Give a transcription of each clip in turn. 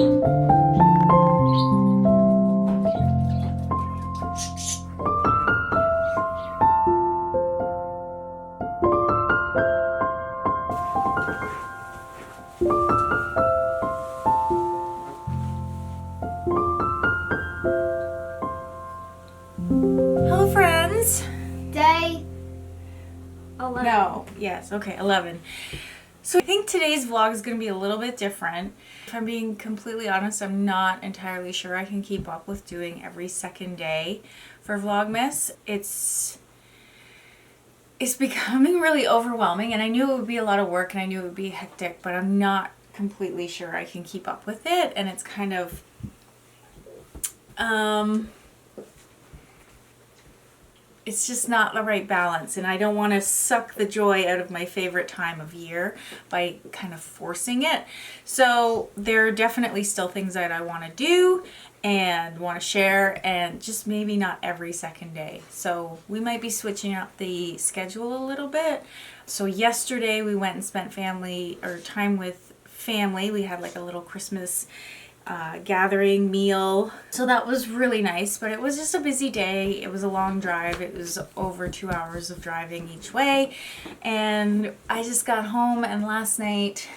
Hello friends! Day 11. No, yes, okay, 11. So I think today's vlog is going to be a little bit different. If I'm being completely honest, I'm not entirely sure I can keep up with doing every second day for Vlogmas. It's becoming really overwhelming, and I knew it would be a lot of work and I knew it would be hectic, but I'm not completely sure I can keep up with it, and it's kind of it's just not the right balance, and I don't want to suck the joy out of my favorite time of year by kind of forcing it. So there are definitely still things that I want to do and want to share, and just maybe not every second day. So we might be switching up the schedule a little bit. So yesterday we went and spent time with family. We had like a little Christmas gathering meal, so that was really nice, but it was just a busy day. It was a long drive. It was over 2 hours of driving each way, and I just got home, and last night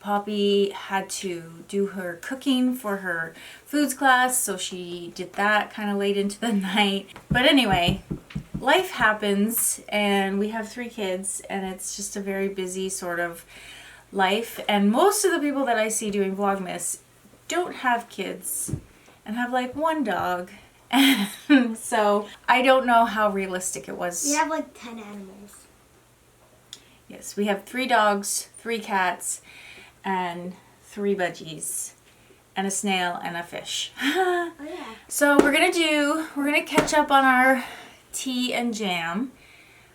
Poppy had to do her cooking for her foods class, so she did that kind of late into the night. But anyway, life happens, and we have 3 kids, and it's just a very busy sort of life. And most of the people that I see doing Vlogmas don't have kids and have like 1 dog. So I don't know how realistic it was. We have like 10 animals. Yes, we have 3 dogs, 3 cats, and 3 budgies, and a snail and a fish. Oh yeah. So we're gonna catch up on our tea and jam,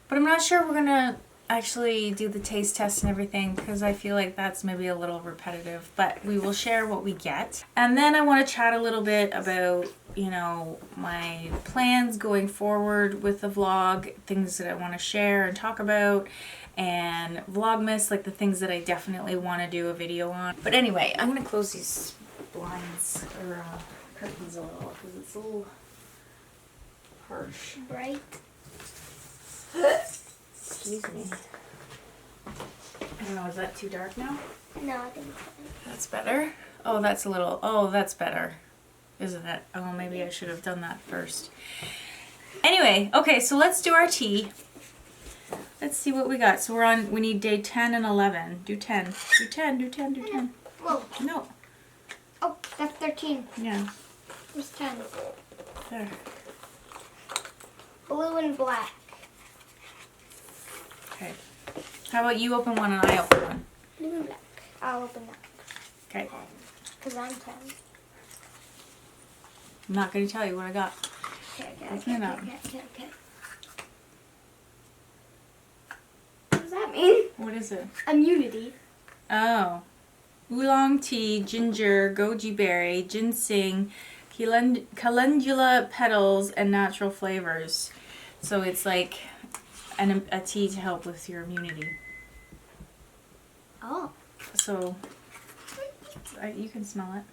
but I'm not sure we're gonna actually do the taste test and everything, because I feel like that's maybe a little repetitive, but we will share what we get. And then I want to chat a little bit about, you know, my plans going forward with the vlog, things that I want to share and talk about, and Vlogmas, like the things that I definitely want to do a video on. But anyway, I'm going to close these blinds or curtains a little, because it's a little harsh. Bright. Excuse me. I don't know, is that too dark now? No, I think it's fine. That's better? Oh, that's a little, oh, that's better. Isn't it? Oh, maybe I should have done that first. Anyway, okay, so let's do our tea. Let's see what we got. So we need day 10 and 11. Do 10. Do 10, do 10, do 10. Whoa. No. Oh, that's 13. Yeah. Where's 10? There. Blue and black. Okay. How about you open one and I open one? Blue and black. I'll open that. Okay. Because I'm 10. I'm not going to tell you what I got. Okay. Open it up. Okay. What does that mean? What is it? Immunity. Oh. Oolong tea, ginger, goji berry, ginseng, calendula petals, and natural flavors. So it's like a tea to help with your immunity. Oh. So you can smell it.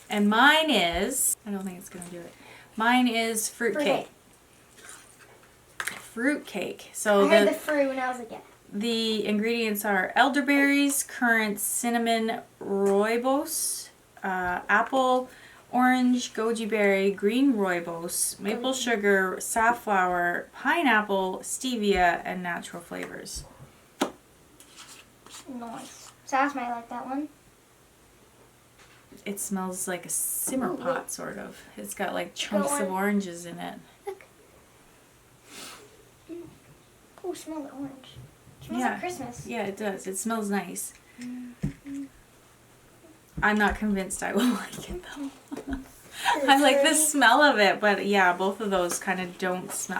And mine is, I don't think it's going to do it. Mine is fruitcake. Fruitcake. So I heard the fruit when I was a kid. the ingredients are elderberries, currants, cinnamon, rooibos, apple, orange, goji berry, green rooibos, maple sugar, safflower, pineapple, stevia, and natural flavors. Nice. Sass might like that one. It smells like a simmer Ooh, pot, sort of. It's got like chunks of oranges in it. Look. Oh, smell the orange. It smells Yeah. like Christmas. Yeah, it does. It smells nice. I'm not convinced I will like it though. I like the smell of it, but yeah, both of those kind of don't smell.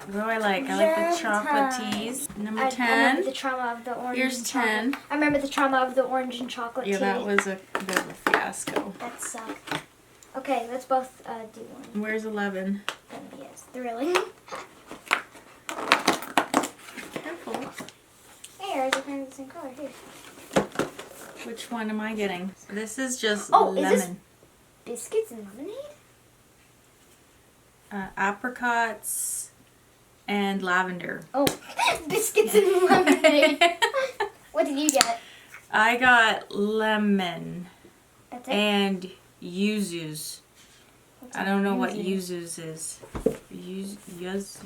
What do I like? I like the chocolate teas. Number 10. I remember the trauma of the orange. Here's and 10. I remember the trauma of the orange and chocolate tea. Yeah, that was a bit of a fiasco. That sucked. Okay, let's both do one. Where's 11? Yes, thrilling. Careful. Hey, ours are kind of the same color. Here. Which one am I getting? This is just Oh, lemon. is this biscuits and lemonade? Apricots and lavender. Oh, biscuits and lemonade. What did you get? I got lemon That's it? and yuzus. What's I don't know what yuzu? yuzus is. Yuzus?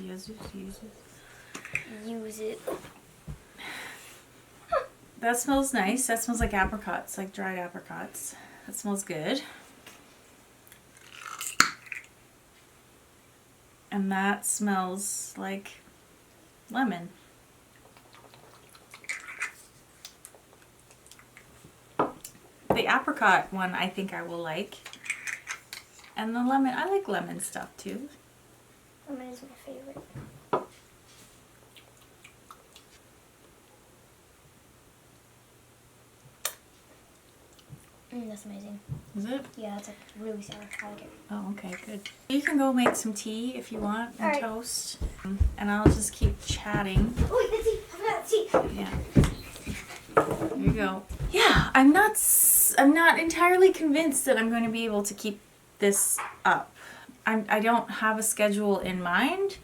Use it. That smells nice. That smells like apricots, like dried apricots. That smells good. And that smells like lemon. The apricot one I think I will like. And the lemon, I like lemon stuff too. Lemon is my favorite. That's amazing. Is it? Yeah, that's like really sour. I like it. Oh, okay, good. You can go make some tea if you want and Alright. toast. And I'll just keep chatting. Oh wait, that's tea. I forgot tea. Yeah. Here you go. Yeah, I'm not entirely convinced that I'm going to be able to keep this up. I don't have a schedule in mind,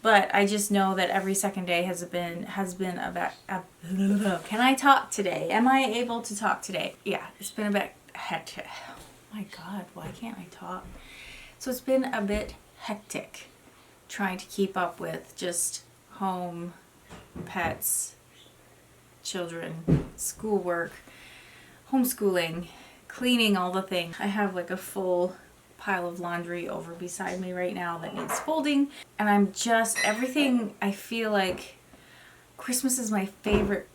but I just know that every second day has been can I talk today? Am I able to talk today? Yeah, it's been a bit hectic. Oh my God, why can't I talk? So it's been a bit hectic trying to keep up with just home, pets, children, schoolwork, homeschooling, cleaning, all the things. I have like a full pile of laundry over beside me right now that needs folding, and I'm just everything. I feel like Christmas is my favorite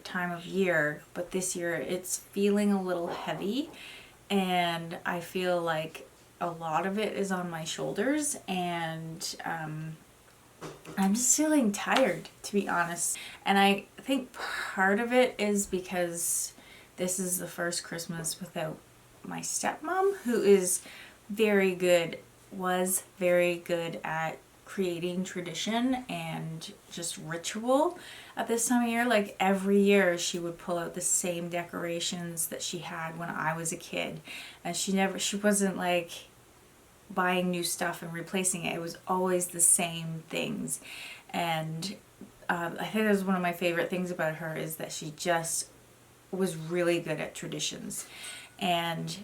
time of year, but this year it's feeling a little heavy, and I feel like a lot of it is on my shoulders, and I'm just feeling tired, to be honest. And I think part of it is because this is the first Christmas without my stepmom, who is was very good at creating tradition and just ritual at this time of year. Like every year she would pull out the same decorations that she had when I was a kid, and she wasn't like buying new stuff and replacing it. It was always the same things. And I think that was one of my favorite things about her, is that she just was really good at traditions. And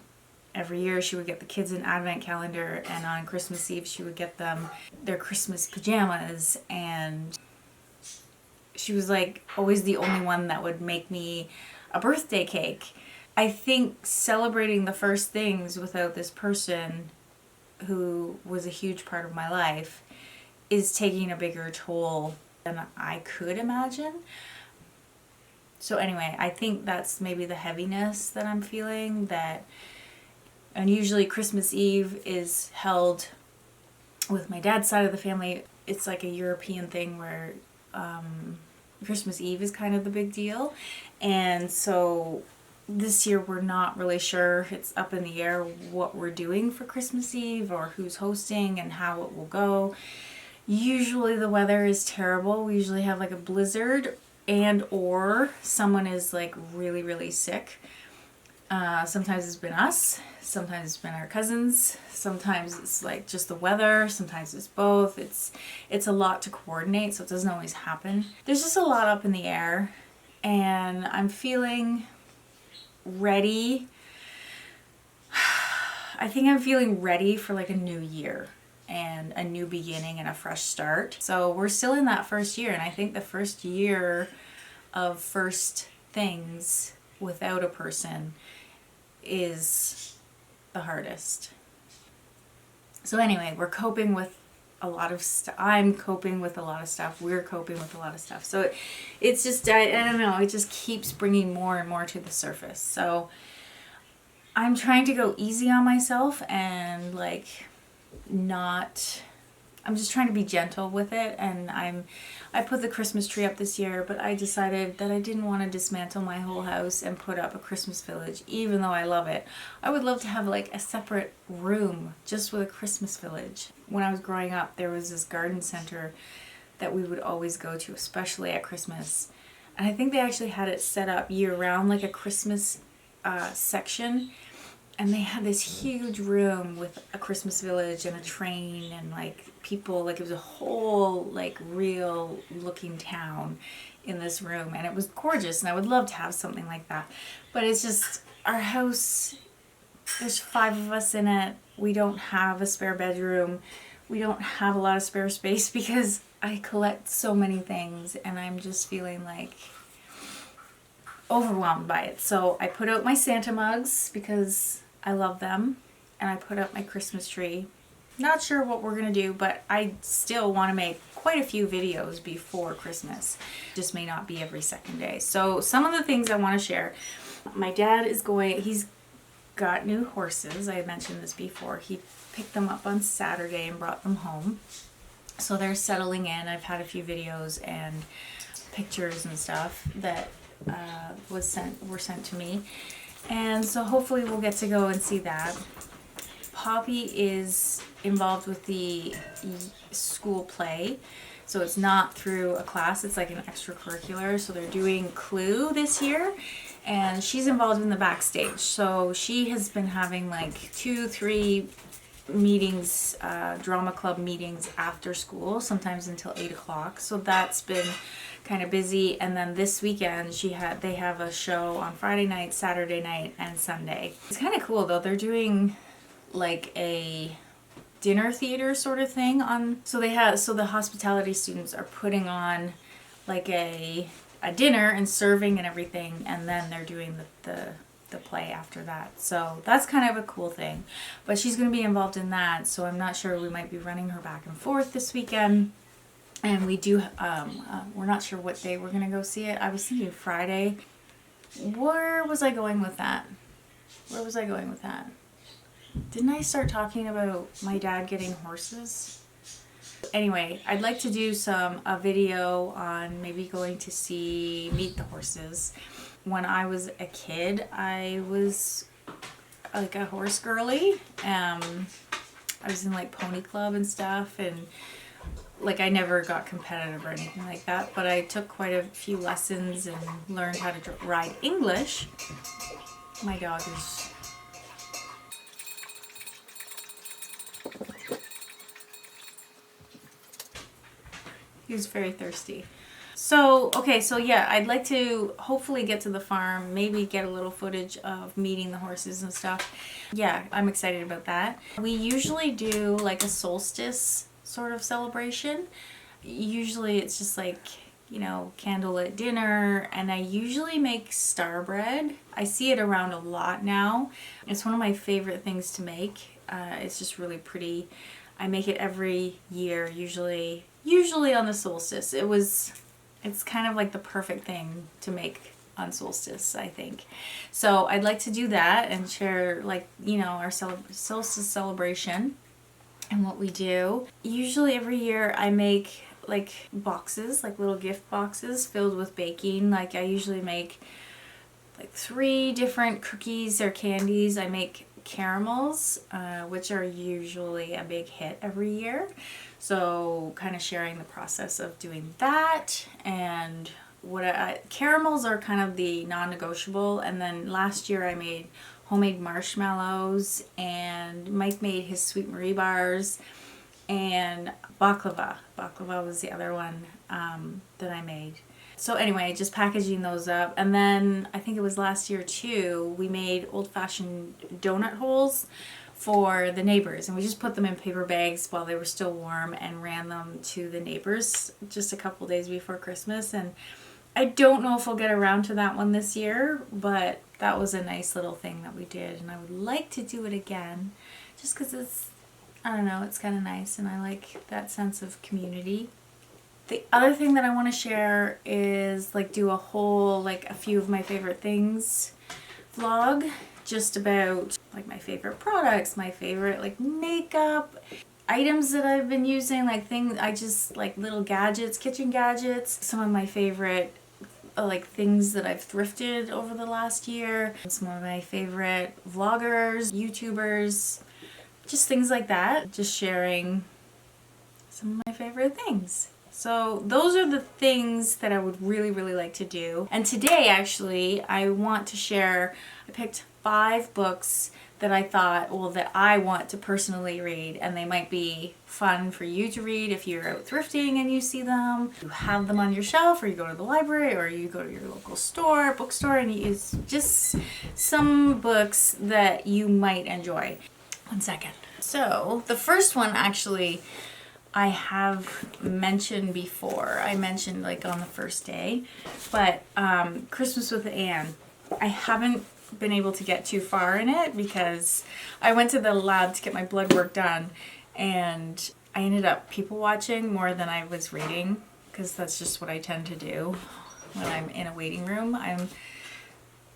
every year she would get the kids an advent calendar, and on Christmas Eve she would get them their Christmas pajamas, and she was like always the only one that would make me a birthday cake. I think celebrating the first things without this person who was a huge part of my life is taking a bigger toll than I could imagine. So anyway, I think that's maybe the heaviness that I'm feeling. And usually Christmas Eve is held with my dad's side of the family. It's like a European thing where Christmas Eve is kind of the big deal. And so this year we're not really sure. It's up in the air what we're doing for Christmas Eve, or who's hosting and how it will go. Usually the weather is terrible. We usually have like a blizzard, and or someone is like really, really sick. Sometimes it's been us, sometimes it's been our cousins, sometimes it's like just the weather, sometimes it's both. It's a lot to coordinate, so it doesn't always happen. There's just a lot up in the air, and I'm feeling ready. I think I'm feeling ready for like a new year and a new beginning and a fresh start. So we're still in that first year, and I think the first year of first things without a person is the hardest. So anyway, we're coping with a lot of stuff. I'm coping with a lot of stuff. We're coping with a lot of stuff. So it's just, I don't know, it just keeps bringing more and more to the surface. So I'm trying to go easy on myself and like I'm just trying to be gentle with it. And I put the Christmas tree up this year, but I decided that I didn't want to dismantle my whole house and put up a Christmas village, even though I love it. I would love to have like a separate room just with a Christmas village. When I was growing up, there was this garden center that we would always go to, especially at Christmas. And I think they actually had it set up year round, like a Christmas section. And they had this huge room with a Christmas village and a train and like people, like it was a whole like real looking town in this room, and it was gorgeous, and I would love to have something like that. But it's just, our house, there's 5 of us in it. We don't have a spare bedroom. We don't have a lot of spare space because I collect so many things, and I'm just feeling like overwhelmed by it. So I put out my Santa mugs because I love them, and I put up my Christmas tree. Not sure what we're gonna do, but I still want to make quite a few videos before Christmas. Just may not be every second day. So some of the things I want to share. My dad is going, he's got new horses. I had mentioned this before. He picked them up on Saturday and brought them home. So they're settling in. I've had a few videos and pictures and stuff that were sent to me. And so hopefully we'll get to go and see that. Poppy is involved with the school play, so it's not through a class, it's like an extracurricular. So they're doing Clue this year, and she's involved in the backstage. So she has been having like 2-3 meetings, drama club meetings after school, sometimes until 8 o'clock. So that's been kind of busy. And then this weekend they have a show on Friday night, Saturday night, and Sunday. It's kind of cool though. They're doing like a dinner theater sort of thing on, so the hospitality students are putting on like a dinner and serving and everything, and then they're doing the play after that. So that's kind of a cool thing. But she's going to be involved in that, so I'm not sure. We might be running her back and forth this weekend. And we do, we're not sure what day we're going to go see it. I was thinking Friday. Where was I going with that? Didn't I start talking about my dad getting horses? Anyway, I'd like to do a video on maybe going to meet the horses. When I was a kid, I was like a horse girly. I was in like pony club and stuff, and like I never got competitive or anything like that, but I took quite a few lessons and learned how to ride English. My dog is... He was very thirsty. So, okay, so yeah, I'd like to hopefully get to the farm, maybe get a little footage of meeting the horses and stuff. Yeah, I'm excited about that. We usually do like a solstice sort of celebration. Usually it's just like, you know, candlelit dinner, and I usually make star bread. I see it around a lot now. It's one of my favorite things to make. It's just really pretty. I make it every year, usually on the solstice. It's kind of like the perfect thing to make on solstice, I think. So I'd like to do that and share, like, you know, our solstice celebration and what we do. Usually every year I make like boxes, like little gift boxes filled with baking. Like I usually make like 3 different cookies or candies. I make caramels, which are usually a big hit every year. So kind of sharing the process of doing that, and caramels are kind of the non-negotiable. And then last year I made homemade marshmallows, and Mike made his Sweet Marie bars, and baklava. Baklava was the other one that I made. So anyway, just packaging those up. And then I think it was last year too, we made old-fashioned donut holes for the neighbors, and we just put them in paper bags while they were still warm and ran them to the neighbors just a couple days before Christmas. And I don't know if we'll get around to that one this year, but that was a nice little thing that we did, and I would like to do it again just because it's, I don't know, it's kind of nice, and I like that sense of community. The other thing that I want to share is like do a whole, like a few of my favorite things vlog, just about like my favorite products, my favorite like makeup, items that I've been using, like things I just like, little gadgets, kitchen gadgets, some of my favorite like things that I've thrifted over the last year, some of my favorite vloggers, YouTubers, just things like that, just sharing some of my favorite things. So those are the things that I would really, really like to do. And today, actually, I want to share, I picked 5 books that I thought, well, that I want to personally read, and they might be fun for you to read if you're out thrifting and you see them, you have them on your shelf, or you go to the library, or you go to your local store, bookstore, and you use just some books that you might enjoy. One second. So the first one, actually, I have mentioned before. I mentioned like on the first day, but Christmas with Anne. I haven't been able to get too far in it because I went to the lab to get my blood work done, and I ended up people watching more than I was reading, because that's just what I tend to do when I'm in a waiting room.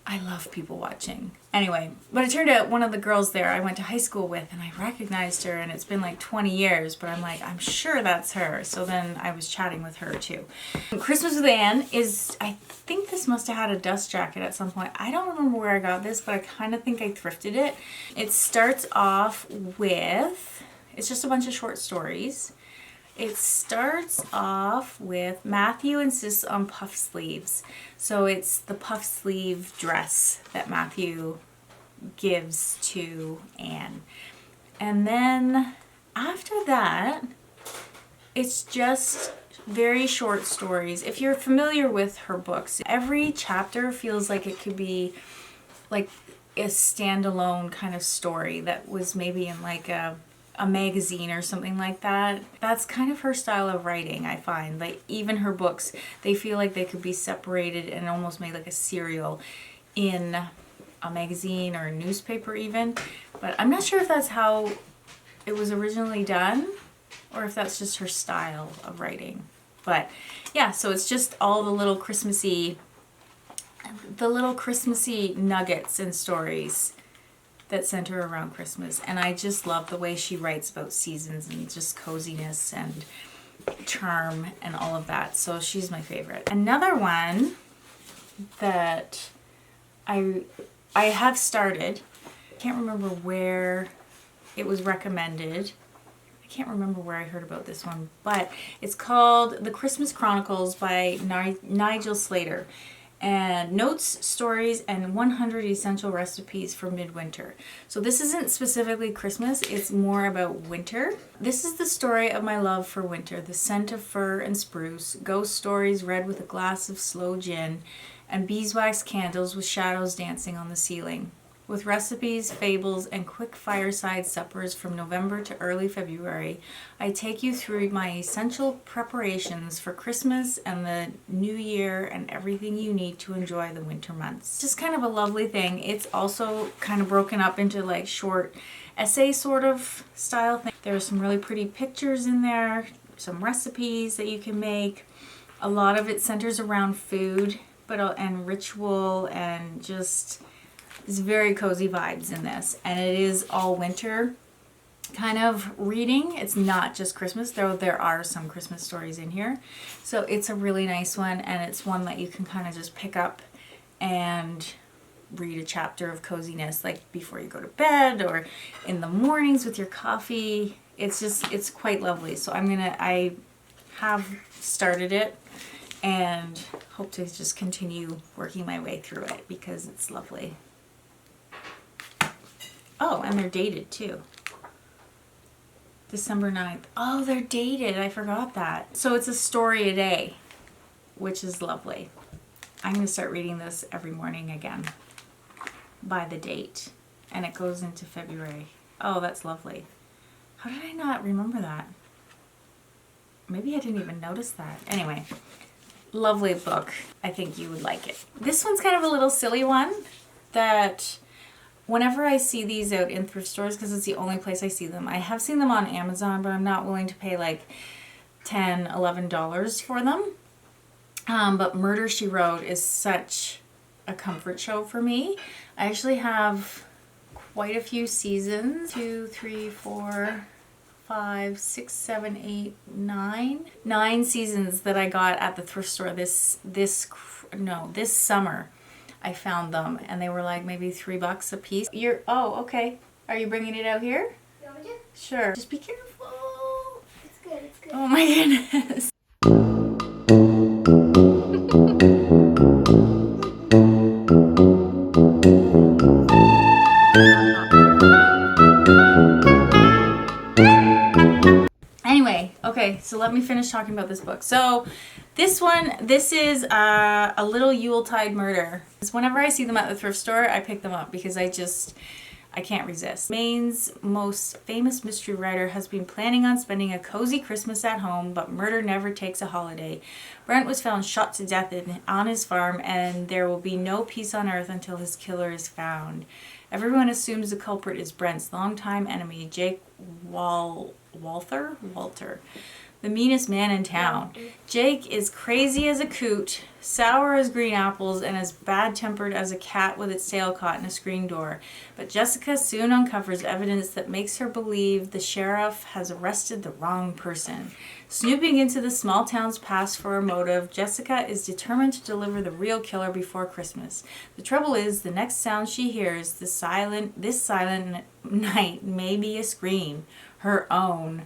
I love people watching. Anyway, but it turned out one of the girls there I went to high school with, and I recognized her, and it's been like 20 years, but I'm like, I'm sure that's her. So then I was chatting with her too. Christmas with Anne is, I think this must have had a dust jacket at some point. I don't remember where I got this, but I kind of think I thrifted it. It starts off with, it's just a bunch of short stories. It starts off with Matthew insists on puff sleeves. So it's the puff sleeve dress that Matthew gives to Anne. And then after that, it's just very short stories. If you're familiar with her books, every chapter feels like it could be like a standalone kind of story that was maybe in like a magazine or something like that. That's kind of her style of writing, I find. Like even her books, they feel like they could be separated and almost made like a serial in a magazine or a newspaper even. But I'm not sure if that's how it was originally done or if that's just her style of writing. But yeah, so it's just all the little Christmassy nuggets and stories that center around Christmas. And I just love the way she writes about seasons and just coziness and charm and all of that. So she's my favorite. Another one that I have started, I can't remember where it was recommended. I can't remember where I heard about this one, but it's called The Christmas Chronicles by Nigel Slater. And notes, stories, and 100 essential recipes for midwinter. So this isn't specifically Christmas, it's more about winter. This is the story of my love for winter, the scent of fir and spruce, ghost stories read with a glass of sloe gin, and beeswax candles with shadows dancing on the ceiling. With recipes, fables, and quick fireside suppers from November to early February, I take you through my essential preparations for Christmas and the New Year and everything you need to enjoy the winter months. Just kind of a lovely thing. It's also kind of broken up into like short essay sort of style thing. There's some really pretty pictures in there, some recipes that you can make. A lot of it centers around food, and ritual, and just it's very cozy vibes in this, and it is all winter kind of reading. It's not just Christmas, though there are some Christmas stories in here. So it's a really nice one, and it's one that you can kind of just pick up and read a chapter of coziness, like before you go to bed or in the mornings with your coffee. It's quite lovely. So I have started it and hope to just continue working my way through it because it's lovely. Oh, and they're dated too. December 9th. Oh, they're dated. I forgot that. So it's a story a day, which is lovely. I'm going to start reading this every morning again by the date. And it goes into February. Oh, that's lovely. How did I not remember that? Maybe I didn't even notice that. Anyway, lovely book. I think you would like it. This one's kind of a little silly one that whenever I see these out in thrift stores, because it's the only place I see them, I have seen them on Amazon, but I'm not willing to pay like $10, $11 for them. But Murder, She Wrote is such a comfort show for me. I actually have quite a few seasons, 2, 3, 4, 5, 6, 7, 8, 9. 9 seasons that I got at the thrift store this summer. I found them and they were like maybe $3 a piece. Oh, okay. Are you bringing it out here? You want me to? Sure. Just be careful. It's good, it's good. Oh my goodness. so let me finish talking about this book. So this is a little Yuletide murder. Whenever I see them at the thrift store, I pick them up because I can't resist. Maine's most famous mystery writer has been planning on spending a cozy Christmas at home, but murder never takes a holiday. Brent was found shot to death on his farm, and there will be no peace on earth until his killer is found. Everyone assumes the culprit is Brent's longtime enemy, Jake Walter, the meanest man in town. Jake is crazy as a coot, sour as green apples, and as bad-tempered as a cat with its tail caught in a screen door. But Jessica soon uncovers evidence that makes her believe the sheriff has arrested the wrong person. Snooping into the small town's past for a motive, Jessica is determined to deliver the real killer before Christmas. The trouble is, the next sound she hears, this silent night, may be a scream, her own.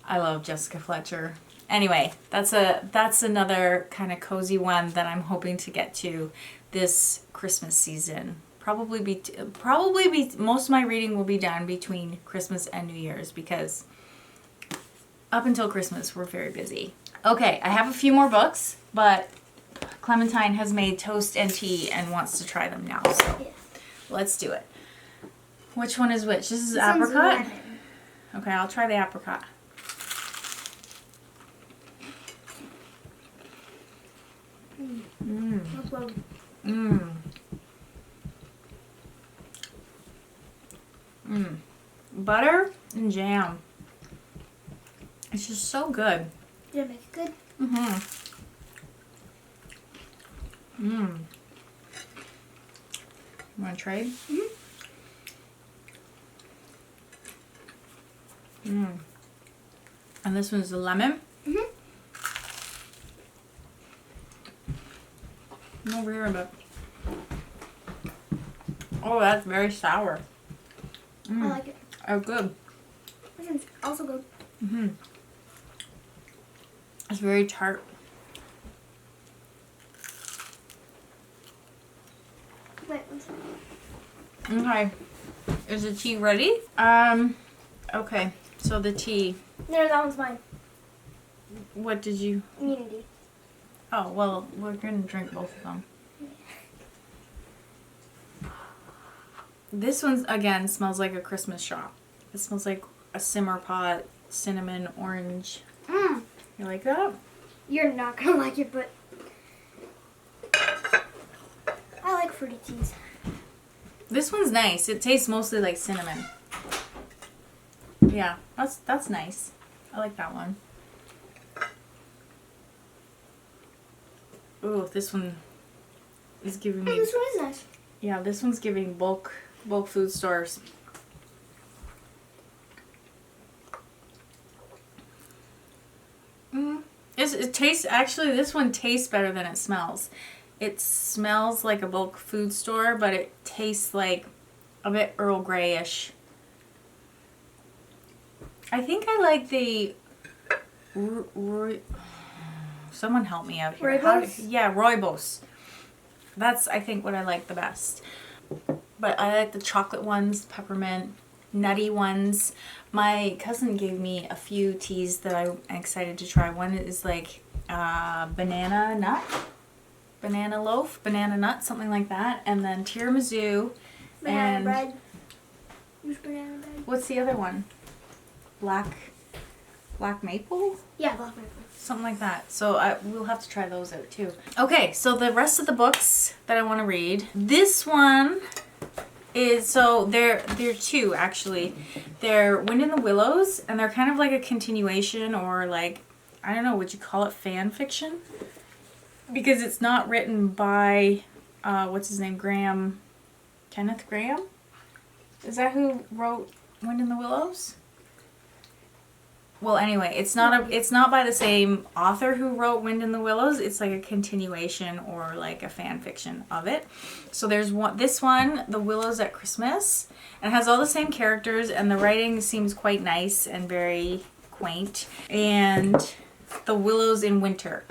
I love Jessica Fletcher. Anyway, that's another kind of cozy one that I'm hoping to get to this Christmas season. Probably be most of my reading will be done between Christmas and New Year's because up until Christmas we're very busy. Okay, I have a few more books, but Clementine has made toast and tea and wants to try them now, so let's do it. Which one is which? This is apricot? Okay, I'll try the apricot. Butter and jam. It's just so good. Did I make it good? You want to trade? And this one's the lemon. I'm over here a bit. Oh, that's very sour. I like it. Oh, good. This one's also good. It's very tart. Wait, one second. Okay. Is the tea ready? Okay. So the tea. No, that one's mine. What did you... Immunity. Oh, well, we're going to drink both of them. This one, again, smells like a Christmas shop. It smells like a simmer pot, cinnamon, orange. You like that? You're not going to like it, but I like fruity teas. This one's nice. It tastes mostly like cinnamon. Yeah, that's nice. I like that one. Ooh, this one is giving me... Oh, this one is nice. Yeah, this one's giving bulk food stores. It tastes... Actually, this one tastes better than it smells. It smells like a bulk food store, but it tastes like a bit Earl Grey-ish. I think I like the... Someone help me out here. Rooibos? Yeah, Rooibos. That's, I think, what I like the best. But I like the chocolate ones, peppermint, nutty ones. My cousin gave me a few teas that I'm excited to try. One is like banana nut, banana loaf, banana nut, something like that. And then tiramisu. Banana and bread. Who's banana bread? What's the other one? Black maple? Yeah, black maple. Something like that. So we'll have to try those out too. Okay, so the rest of the books that I want to read. This one is, so they're two actually. They're Wind in the Willows, and they're kind of like a continuation, or like, I don't know, would you call it fan fiction? Because it's not written by, what's his name, Kenneth Grahame? Is that who wrote Wind in the Willows? Well, anyway, it's not by the same author who wrote Wind in the Willows. It's like a continuation or like a fan fiction of it. So there's this one, The Willows at Christmas, and it has all the same characters, and the writing seems quite nice and very quaint. And The Willows in Winter.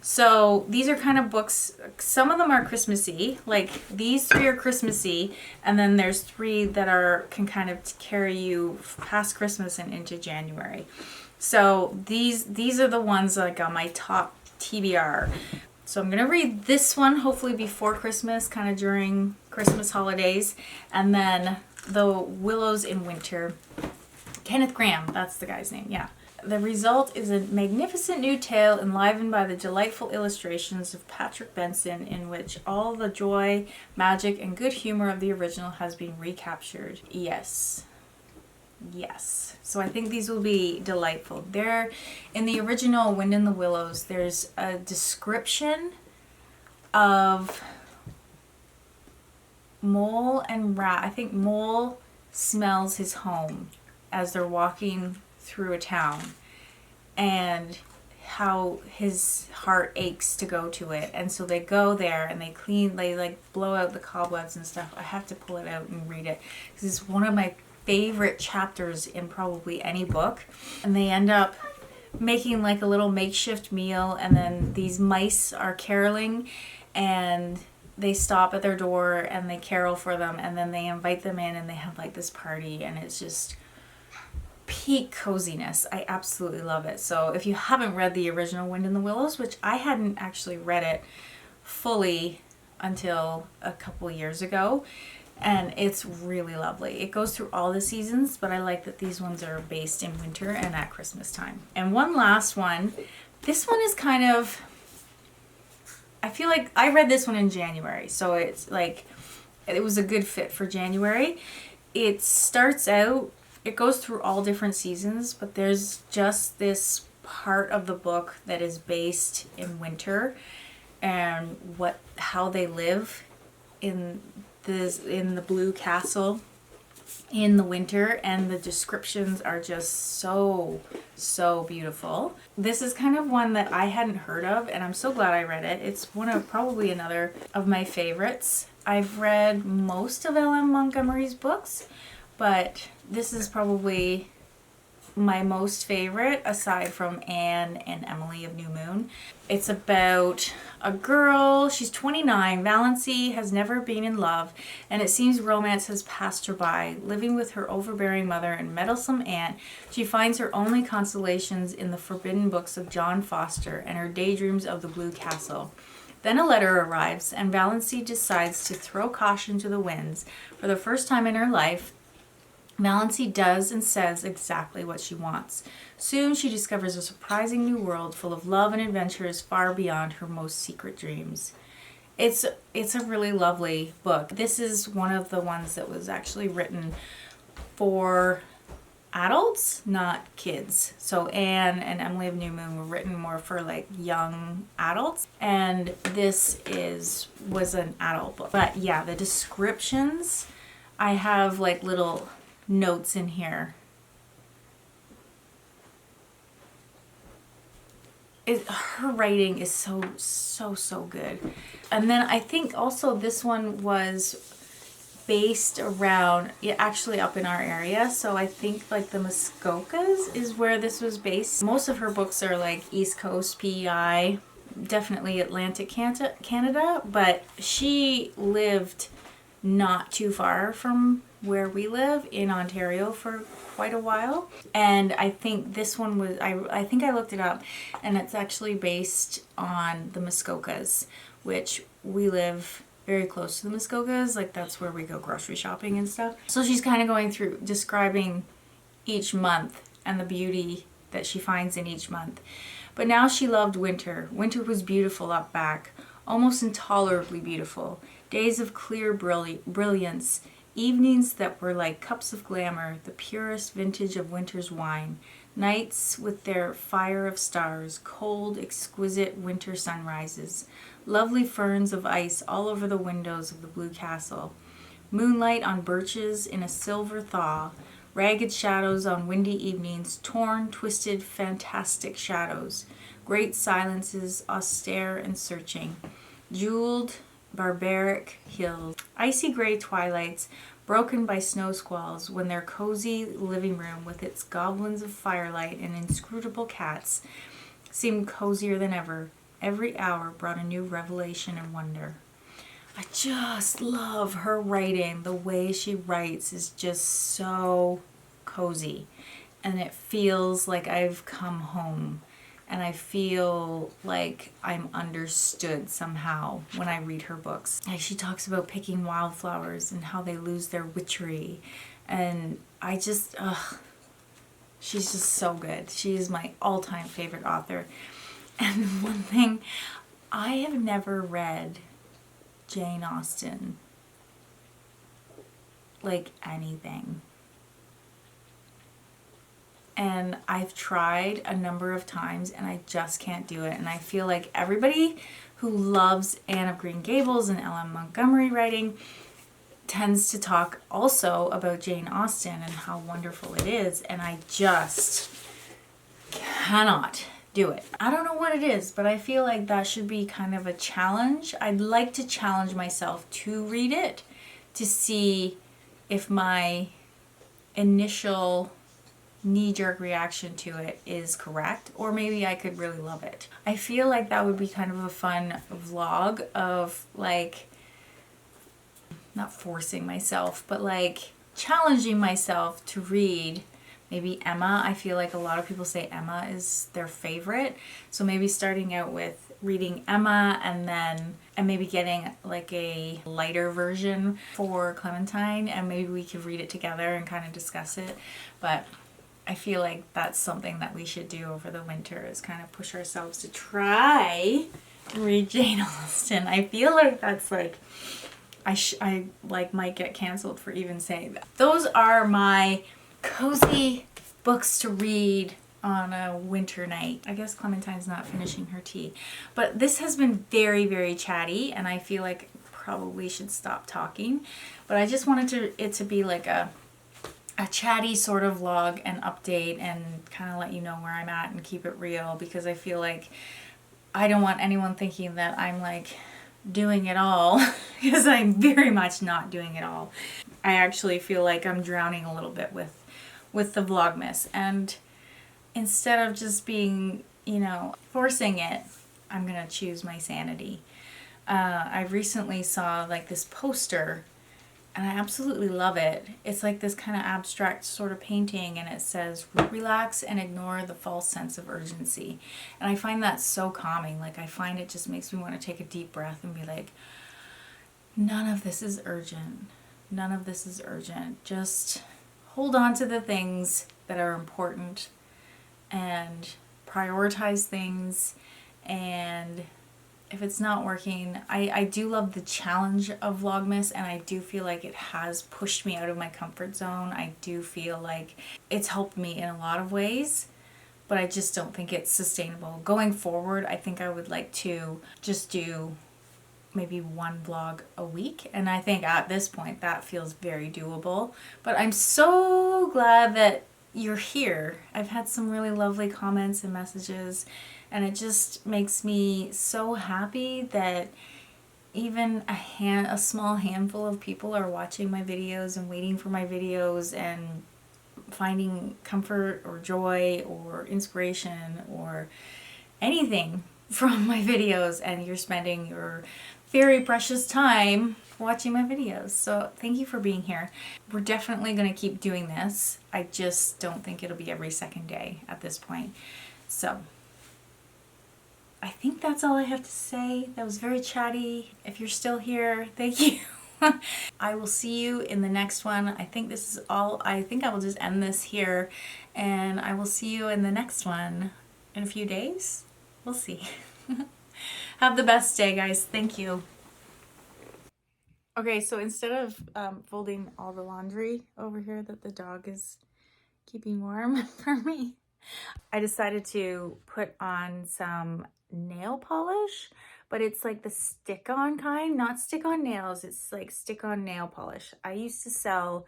So these are kind of books, some of them are Christmassy, like these three are Christmassy, and then there's three that can kind of carry you past Christmas and into January. So these are the ones like on my top TBR. So I'm gonna read this one hopefully before Christmas, kind of during Christmas holidays, and then The Willows in Winter. Kenneth Grahame, that's the guy's name, yeah. The result is a magnificent new tale enlivened by the delightful illustrations of Patrick Benson, in which all the joy, magic, and good humor of the original has been recaptured. Yes. Yes. So I think these will be delightful. There, in the original Wind in the Willows, there's a description of Mole and Rat. I think Mole smells his home as they're walking through a town, and how his heart aches to go to it. And so they go there and they like blow out the cobwebs and stuff. I have to pull it out and read it because it's one of my favorite chapters in probably any book. And they end up making like a little makeshift meal, and then these mice are caroling, and they stop at their door and they carol for them, and then they invite them in and they have like this party, and it's just peak coziness. I absolutely love it. So if you haven't read the original Wind in the Willows, which I hadn't actually read it fully until a couple years ago, and it's really lovely. It goes through all the seasons, but I like that these ones are based in winter and at Christmas time. And one last one. This one is kind of, I feel like I read this one in January, so it's like, it was a good fit for January. It starts out, it goes through all different seasons, but there's just this part of the book that is based in winter, and how they live in the blue castle in the winter, and the descriptions are just so beautiful. This is kind of one that I hadn't heard of, and I'm so glad I read it. It's one of probably another of my favorites. I've read most of L.M. Montgomery's books, but this is probably my most favorite aside from Anne and Emily of New Moon. It's about a girl, she's 29, Valency has never been in love, and it seems romance has passed her by. Living with her overbearing mother and meddlesome aunt, she finds her only consolations in the forbidden books of John Foster and her daydreams of the Blue Castle. Then a letter arrives, and Valency decides to throw caution to the winds. For the first time in her life, Valency does and says exactly what she wants. Soon she discovers a surprising new world full of love and adventures far beyond her most secret dreams. It's a really lovely book. This is one of the ones that was actually written for adults, not kids. So Anne and Emily of New Moon were written more for like young adults, and this was an adult book. But yeah, the descriptions, I have like little notes in here. Her writing is so good. And then I think also this one was based around, actually up in our area, so I think like the Muskokas is where this was based. Most of her books are like East Coast PEI, definitely Atlantic Canada, but she lived not too far from where we live in Ontario for quite a while. And I think this one was, I think I looked it up, and it's actually based on the Muskokas, which we live very close to the Muskokas. Like that's where we go grocery shopping and stuff. So she's kind of going through describing each month and the beauty that she finds in each month. But now she loved winter. Winter was beautiful up back, almost intolerably beautiful. Days of clear brilliance, evenings that were like cups of glamour, the purest vintage of winter's wine, nights with their fire of stars, cold, exquisite winter sunrises, lovely ferns of ice all over the windows of the Blue Castle, moonlight on birches in a silver thaw, ragged shadows on windy evenings, torn, twisted, fantastic shadows, great silences, austere and searching, jeweled, barbaric hills, icy gray twilights broken by snow squalls, when their cozy living room with its goblins of firelight and inscrutable cats seemed cozier than ever. Every hour brought a new revelation and wonder. I just love her writing. The way she writes is just so cozy. and it feels like I've come home, and I feel like I'm understood somehow when I read her books. Like, she talks about picking wildflowers and how they lose their witchery, and I just, she's just so good. She is my all-time favorite author. And one thing, I have never read Jane Austen, like anything. And I've tried a number of times and I just can't do it. And I feel like everybody who loves Anne of Green Gables and L.M. Montgomery writing tends to talk also about Jane Austen and how wonderful it is. And I just cannot do it. I don't know what it is, but I feel like that should be kind of a challenge. I'd like to challenge myself to read it to see if my initial knee-jerk reaction to it is correct, or maybe I could really love it. I feel like that would be kind of a fun vlog of like, not forcing myself, but like challenging myself to read maybe Emma. I feel like a lot of people say Emma is their favorite, so maybe starting out with reading Emma and maybe getting like a lighter version for Clementine, and maybe we could read it together and kind of discuss it. But I feel like that's something that we should do over the winter, is kind of push ourselves to try to read Jane Austen. I feel like that's like, I like might get canceled for even saying that. Those are my cozy books to read on a winter night. I guess Clementine's not finishing her tea, but this has been very, very chatty, and I feel like probably should stop talking. But I just wanted it to be like a chatty sort of vlog and update, and kind of let you know where I'm at and keep it real, because I feel like I don't want anyone thinking that I'm like doing it all because I'm very much not doing it all. I actually feel like I'm drowning a little bit with the Vlogmas, and instead of just being, you know, forcing it, I'm gonna choose my sanity. I recently saw like this poster, and I absolutely love it. It's like this kind of abstract sort of painting, and it says, relax and ignore the false sense of urgency. And I find that so calming. Like, I find it just makes me want to take a deep breath and be like, none of this is urgent. None of this is urgent. Just hold on to the things that are important and prioritize things. And if it's not working, I do love the challenge of Vlogmas, and I do feel like it has pushed me out of my comfort zone. I do feel like it's helped me in a lot of ways, but I just don't think it's sustainable. Going forward, I think I would like to just do maybe one vlog a week, and I think at this point that feels very doable. But I'm so glad that you're here. I've had some really lovely comments and messages, and it just makes me so happy that even a small handful of people are watching my videos and waiting for my videos and finding comfort or joy or inspiration or anything from my videos, and you're spending your very precious time watching my videos. So thank you for being here. We're definitely going to keep doing this. I just don't think it'll be every second day at this point. So I think that's all I have to say. That was very chatty. If you're still here, thank you. I will see you in the next one. I think this is all. I think I will just end this here, and I will see you in the next one in a few days. We'll see. Have the best day, guys. Thank you. Okay, so instead of folding all the laundry over here that the dog is keeping warm for me, I decided to put on some nail polish, but it's like the stick-on kind, not stick-on nails. It's like stick-on nail polish. I used to sell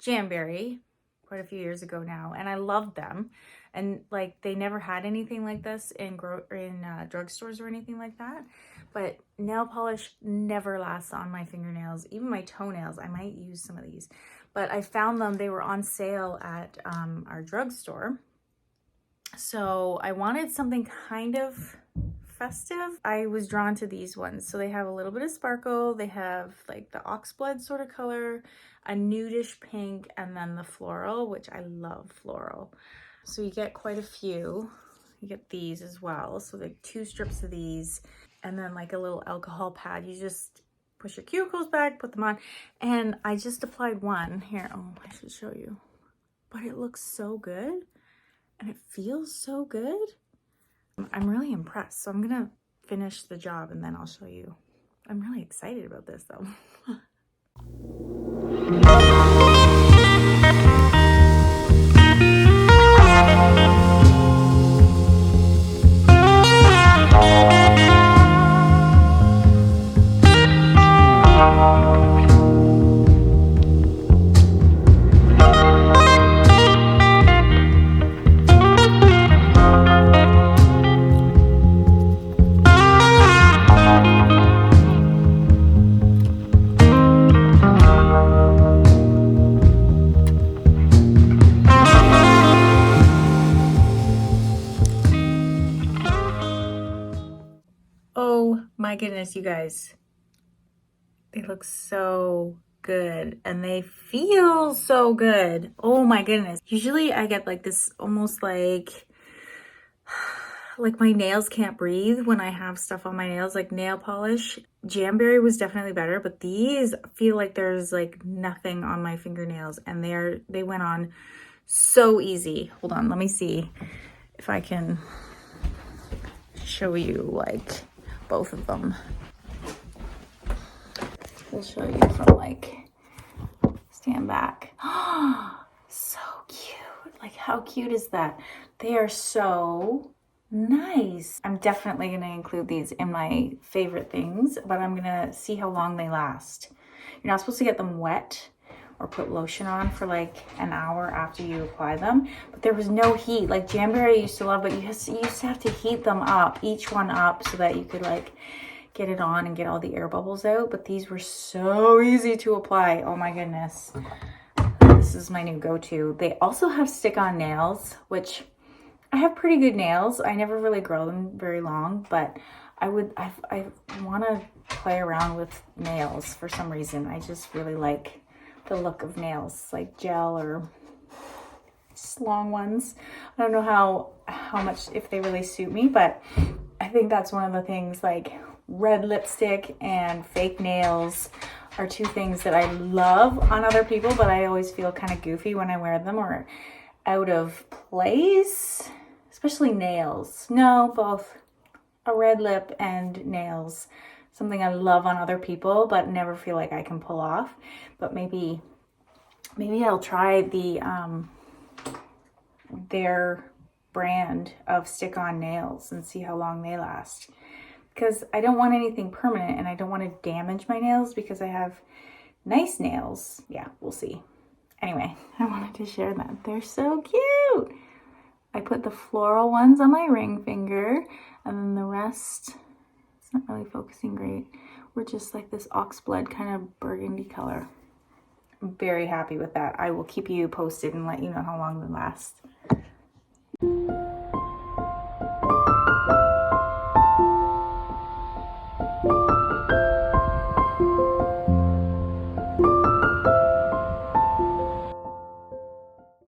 Jamberry quite a few years ago now, and I loved them. And like, they never had anything like this in drugstores or anything like that. But nail polish never lasts on my fingernails, even my toenails. I might use some of these, but I found them. They were on sale at our drugstore. So I wanted something kind of festive, I was drawn to these ones. So they have a little bit of sparkle. They have like the oxblood sort of color, a nudish pink, and then the floral, which I love floral. So you get quite a few. You get these as well. So like 2 strips of these, and then like a little alcohol pad. You just push your cuticles back, put them on. And I just applied one here. Oh, I should show you. But it looks so good and it feels so good. I'm really impressed. So I'm gonna finish the job and then I'll show you. I'm really excited about this though. Oh my goodness, you guys. They look so good and they feel so good. Oh my goodness. Usually I get like this almost like my nails can't breathe when I have stuff on my nails, like nail polish. Jamberry was definitely better, but these feel like there's like nothing on my fingernails and they went on so easy. Hold on, let me see if I can show you like both of them. I'll show you from like stand back. So cute. Like how cute is that? They are so nice. I'm definitely going to include these in my favorite things, but I'm going to see how long they last. You're not supposed to get them wet or put lotion on for like an hour after you apply them, but there was no heat. Like Jamberry I used to love, but you used to have to heat them up, each one up, so that you could like get it on and get all the air bubbles out. But these were so easy to apply. Oh my goodness. This is my new go-to. They also have stick-on nails, which I have pretty good nails. I never really grow them very long, but I want to play around with nails for some reason. I just really like the look of nails, like gel or just long ones. I don't know how much, if they really suit me, but I think that's one of the things. Like red lipstick and fake nails are 2 things that I love on other people, but I always feel kind of goofy when I wear them or out of place, especially nails. No, both. A red lip and nails. Something I love on other people, but never feel like I can pull off. But maybe I'll try their brand of stick-on nails and see how long they last. Because I don't want anything permanent and I don't want to damage my nails because I have nice nails. Yeah, we'll see. Anyway, I wanted to share that. They're so cute. I put the floral ones on my ring finger and then the rest, it's not really focusing great. We're just like this oxblood kind of burgundy color. I'm very happy with that. I will keep you posted and let you know how long they last.